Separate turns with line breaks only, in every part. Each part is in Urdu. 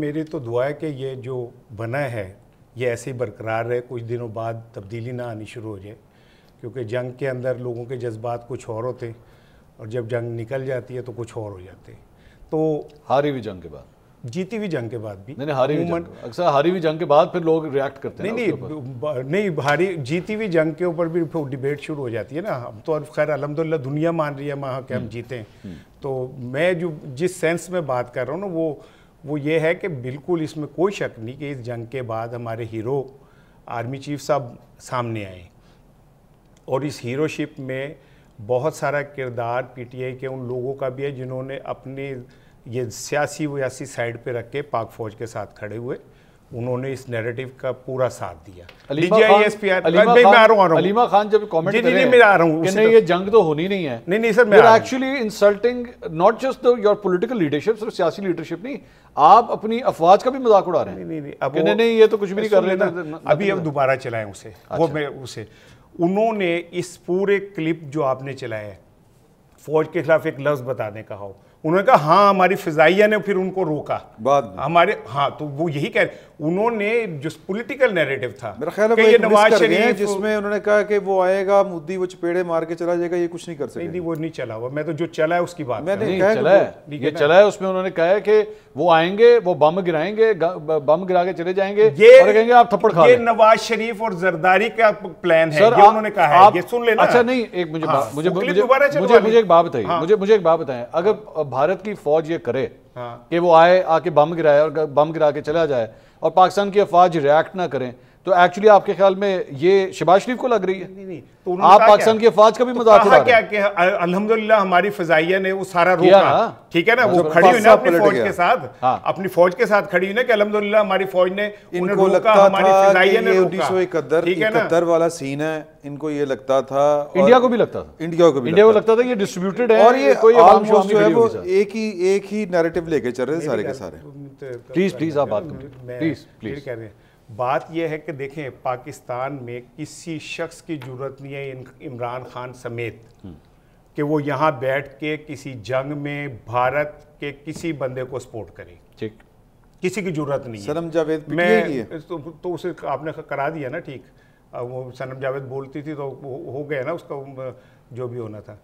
میری تو دعا ہے کہ یہ جو بنا ہے یہ ایسے ہی برقرار رہے، کچھ دنوں بعد تبدیلی نہ آنی شروع ہو جائے، کیونکہ جنگ کے اندر لوگوں کے جذبات کچھ اور ہوتے اور جب جنگ نکل جاتی ہے تو کچھ اور ہو جاتے. تو
ہاری ہوئی جنگ کے بعد،
جیتی ہوئی جنگ کے بعد بھی
اکثر ہاری ہوئی جنگ کے بعد پھر لوگ ریاکٹ کرتے ہیں.
نہیں جیتی ہوئی جنگ کے اوپر بھی ڈیبیٹ شروع ہو جاتی ہے نا. ہم تو خیر الحمدللہ دنیا مان رہی ہے وہاں کہ ہم جیتے ہیں. تو میں جو جس سینس میں بات کر رہا ہوں نا وہ یہ ہے کہ بالکل اس میں کوئی شک نہیں کہ اس جنگ کے بعد ہمارے ہیرو آرمی چیف صاحب سامنے آئے اور اس ہیرو شپ میں بہت سارا کردار پی ٹی آئی کے ان لوگوں کا بھی ہے جنہوں نے اپنے یہ سیاسی ویاسی سائڈ پہ رکھ کے پاک فوج کے ساتھ کھڑے ہوئے، انہوں نے اس نیریٹو کا پورا ساتھ دیا.
علیمہ خان جب کامنٹ کر رہے ہیں کہ نہیں یہ جنگ تو ہونی نہیں ہے،
نہیں سر میں
actually insulting not just your political leadership, صرف سیاسی لیڈرشپ نہیں، آپ اپنی افواج کا بھی مذاق اڑا رہے ہیں. نہیں یہ تو کچھ بھی نہیں کر رہے.
ابھی اب دوبارہ چلائیں اسے، وہ میں اسے انہوں نے اس پورے کلپ جو آپ نے چلایا ہے فوج کے خلاف ایک لفظ بتانے کا ہو، انہوں نے کہا ہاں ہماری فضائیہ نے پھر ان کو روکا ہمارے ہاں. تو وہ یہی کہہ رہے انہوں نے جو پولیٹیکل نیریٹو تھا
میرا خیال ہے یہ نواز شریف جس میں انہوں نے کہا کہ وہ آئے گا مودی وہ چپیڑے مار کے چلا جائے گا، یہ کچھ نہیں کر سکے.
نہیں وہ نہیں چلا ہوا، میں تو جو چلا ہے اس کی بات
یہ چلا ہے اس میں انہوں نے کہا ہے کہ وہ آئیں گے، وہ بم گرائیں گے، بم گرا کے چلے جائیں گے اور کہیں گے آپ تھپڑ کھا لیں.
یہ نواز شریف اور زرداری کا پلان ہے، یہ انہوں نے کہا ہے، یہ سن لینا.
اچھا نہیں ایک مجھے ایک بات بتائیے، مجھے ایک بات بتائیں، اگر بھارت کی فوج یہ کرے کہ وہ آئے آ کے بم گرائے اور بم گرا کے چلا جائے اور پاکستان کی افواج ریاکٹ نہ کریں، تو ایکچولی آپ کے خیال میں یہ شہباز شریف کو لگ رہی ہے؟ آپ پاکستان کی افواج کا بھی مذاق اڑا رہے ہیں.
کیا کہ الحمدللہ ہماری فضائیہ نے وہ سارا روکا، ٹھیک ہے نا، وہ کھڑی ہوئی نا اپنی فوج کے ساتھ، اپنی فوج کے ساتھ کھڑی ہوئی نا کہ الحمدللہ ہماری فوج نے
ان کو لگتا تھا کہ یہ 1971 والا سین ہے، ان کو یہ لگتا تھا،
انڈیا کو بھی لگتا تھا،
انڈیا کو
لگتا تھا یہ ڈسٹریبیوٹڈ ہے
اور یہ کوئی آلموسٹ جو ہے وہ ایک ہی نیریٹو لے کے چل رہے سارے کے سارے.
پلیز آپ بات کریں پلیز.
کہہ رہے ہیں بات یہ ہے کہ دیکھیں پاکستان میں کسی شخص کی ضرورت نہیں ہے عمران خان سمیت کہ وہ یہاں بیٹھ کے کسی جنگ میں بھارت کے کسی بندے کو سپورٹ کرے، کسی کی ضرورت نہیں ہے.
سنم جاوید
تو اسے آپ نے کرا دیا نا ٹھیک، وہ سنم جاوید بولتی تھی تو ہو گیا نا اس کا جو بھی ہونا تھا.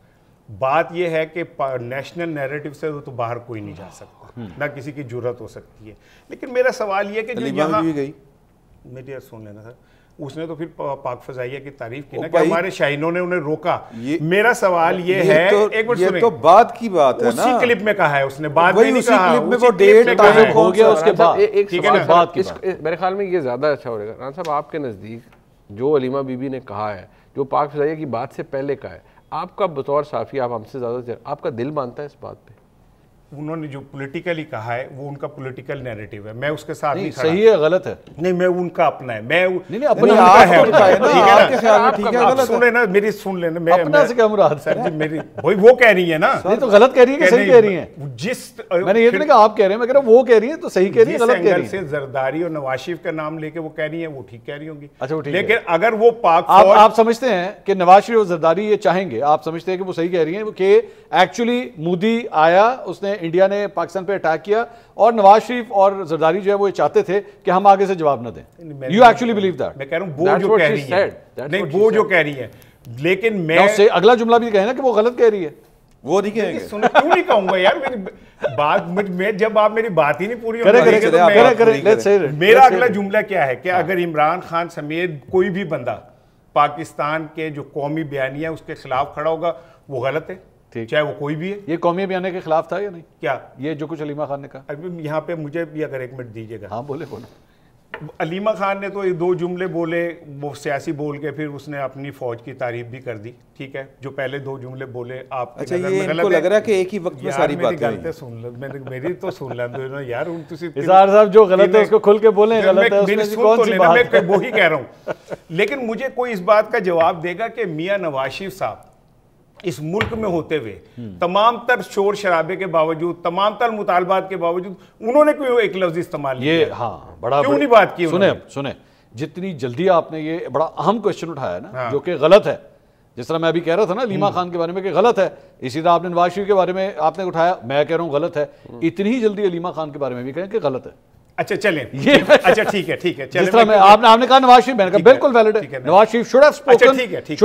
بات یہ ہے کہ نیشنل نیریٹو سے تو باہر کوئی نہیں جا سکتا، نہ کسی کی ضرورت ہو سکتی ہے. لیکن میرا سوال یہ کہ جو یہاں میری سن لینا تھا، اس نے تو پھر پاک فضائیہ کی تعریف کی نا کہ ہمارے شاہینوں نے انہیں روکا. میرا سوال یہ ہے، ایک منٹ سنیں،
یہ تو بعد کی بات ہے نا،
اسی کلپ میں کہا ہے اس نے، بعد میں نہیں کہا،
کلپ میں وہ ڈیٹ
ہو گیا اس کے بعد.
میرے خیال میں یہ زیادہ اچھا ہو رہے گا ران صاحب، آپ کے نزدیک جو علیمہ بی بی نے کہا ہے، جو پاک فضائیہ کی بات سے پہلے کہا ہے، آپ کا بطور صحافی، آپ ہم سے زیادہ آپ کا دل مانتا ہے اس بات پہ؟
انہوں نے جو پولیٹیکلی کہا ہے وہ ان کا پولیٹیکل نیریٹو ہے، میں اس کے ساتھ نہیں کھڑا.
صحیح ہے غلط ہے؟
نہیں میں ان کا اپنا ہے، میں
نہیں اپنی
سن نا میری سن لینا،
اپنا سے کیا مراد
سر جی میری وہ کہہ رہی ہے نا.
نہیں تو غلط کہہ رہی ہے کہ صحیح کہہ رہی ہیں؟
جس
میں نے یہ نہیں کہا آپ کہہ رہے ہیں، میں کہہ رہا ہوں وہ کہہ رہی ہیں تو صحیح کہہ رہی ہیں، غلط کہہ رہی ہیں.
زرداری اور نواز شریف کا نام لے کے وہ کہہ رہی ہیں وہ ٹھیک کہہ رہی ہوں گی. لیکن اگر وہ پاک
آپ سمجھتے ہیں کہ نواز شریف اور زرداری یہ چاہیں گے، آپ سمجھتے ہیں کہ وہ صحیح کہہ رہی ہیں کہ ایکچولی مودی آیا، اس نے انڈیا نے پاکستان پہ اٹیک کیا اور نواز شریف اور زرداری جو ہے وہ یہ چاہتے تھے کہ ہم آگے سے جواب نہ دیں؟ You actually believe that?
میں کہہ رہا ہوں وہ جو کہہ رہی ہے، نہیں وہ جو کہہ رہی ہے، لیکن میں
اگلا جملہ بھی کہیں نا کہ وہ غلط کہہ رہی ہے. وہ نہیں کہیں گے.
کیوں نہیں کہوں گا یار، میری بات میں جب آپ میری بات ہی نہیں پوری ہوگی. میرا اگلا جملہ کیا ہے کہ اگر عمران خان سمیت کوئی بھی بندہ پاکستان کے جو قومی بیانیہ اس کے خلاف کھڑا ہوگا وہ غلط ہے، چاہے وہ کوئی بھی ہے.
یہ قومی بیانیہ کے خلاف تھا یا نہیں؟
کیا
یہ جو کچھ علیمہ خان نے کہا؟
ابھی یہاں پہ مجھے بھی اگر ایک منٹ دیجیے گا.
ہاں بولے.
علیمہ خان نے تو یہ 2 جملے بولے، وہ سیاسی بول کے پھر اس نے اپنی فوج کی تعریف بھی کر دی، ٹھیک ہے. جو پہلے 2 جملے بولے آپ
اچھا یہ ان کو لگ رہا ہے کہ ایک ہی وقت میں ساری باتیں
غلطیں سن لو، میری تو سن لو یار.
اظہار صاحب جو غلط ہے اس کو کھل کے بولیں، غلط ہے اس میں کون سی بات ہے؟
میں وہی کہہ رہا ہوں. لیکن مجھے کوئی اس بات کا جواب دے گا کہ میاں نواز شریف صاحب اس ملک میں ہوتے ہوئے تمام تر شور شرابے کے باوجود، تمام تر مطالبات کے باوجود انہوں نے کوئی ایک لفظ استعمال نہیں کیا؟
ہاں بڑا
کیوں نہیں بات کی؟
سنیں جتنی جلدی آپ نے یہ بڑا اہم کوشچن اٹھایا نا جو کہ غلط ہے، جس طرح میں ابھی کہہ رہا تھا نا علیمہ خان کے بارے میں کہ غلط ہے، اسی طرح آپ نے نواز شریف کے بارے میں آپ نے اٹھایا، میں کہہ رہا ہوں غلط ہے. اتنی ہی جلدی علیمہ خان کے بارے میں بھی کہیں کہ غلط ہے.
اچھا چلیں اچھا ٹھیک ہے
جس طرح آپ نے کہا نواز شریف، میں نے کہا بالکل ویلڈ ہے، Nawaz Sharif should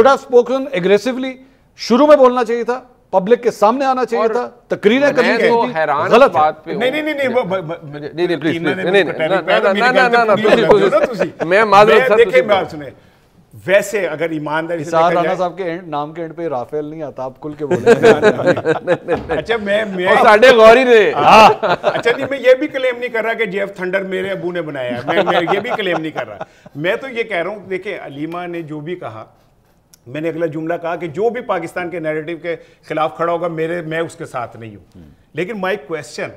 have spoken aggressively، شروع میں بولنا چاہیے تھا، پبلک کے سامنے آنا چاہیے تھا، تقریریں کرنی چاہیے تھی، غلط ہے۔
میں معذرت
سنیں، ویسے اگر ایمانداری سے
نثار رانا صاحب کے نام کے اینڈ پہ رافیل نہیں آتا، آپ کھل کے بولیں۔
اچھا میں
ساڈے غوری نے
اچھا نہیں، میں یہ بھی کلیم نہیں کر رہا کہ JF تھنڈر میرے ابو نے بنایا ہے، میں یہ بھی کلیم نہیں کر رہا، میں تو یہ کہہ رہا ہوں دیکھیں علیمہ نے جو بھی کہا، میں نے اگلا جملہ کہا کہ جو بھی پاکستان کے نیریٹو کے خلاف کھڑا ہوگا میں اس کے ساتھ نہیں ہوں، لیکن مائی کویسچن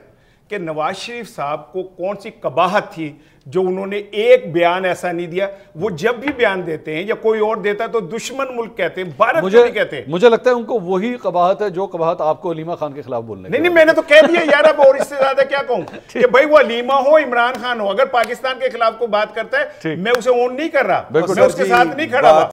کہ نواز شریف صاحب کو کون سی قباحت تھی جو انہوں نے ایک بیان ایسا نہیں دیا؟ وہ جب بھی بیان دیتے ہیں یا کوئی اور دیتا ہے تو دشمن ملک کہتے ہیں، بھارت کو نہیں کہتے۔
مجھے لگتا ہے ان کو وہی قباحت ہے جو قباحت آپ کو علیمہ خان کے خلاف بولنے
نہیں میں نے تو کہہ دیا یار، اب اور اس سے زیادہ کیا کہوں کہ بھائی وہ علیمہ ہو عمران خان ہو، اگر پاکستان کے خلاف کو بات کرتا ہے میں اسے اون نہیں کر رہا، میں اس کے ساتھ نہیں کھڑا ہوا۔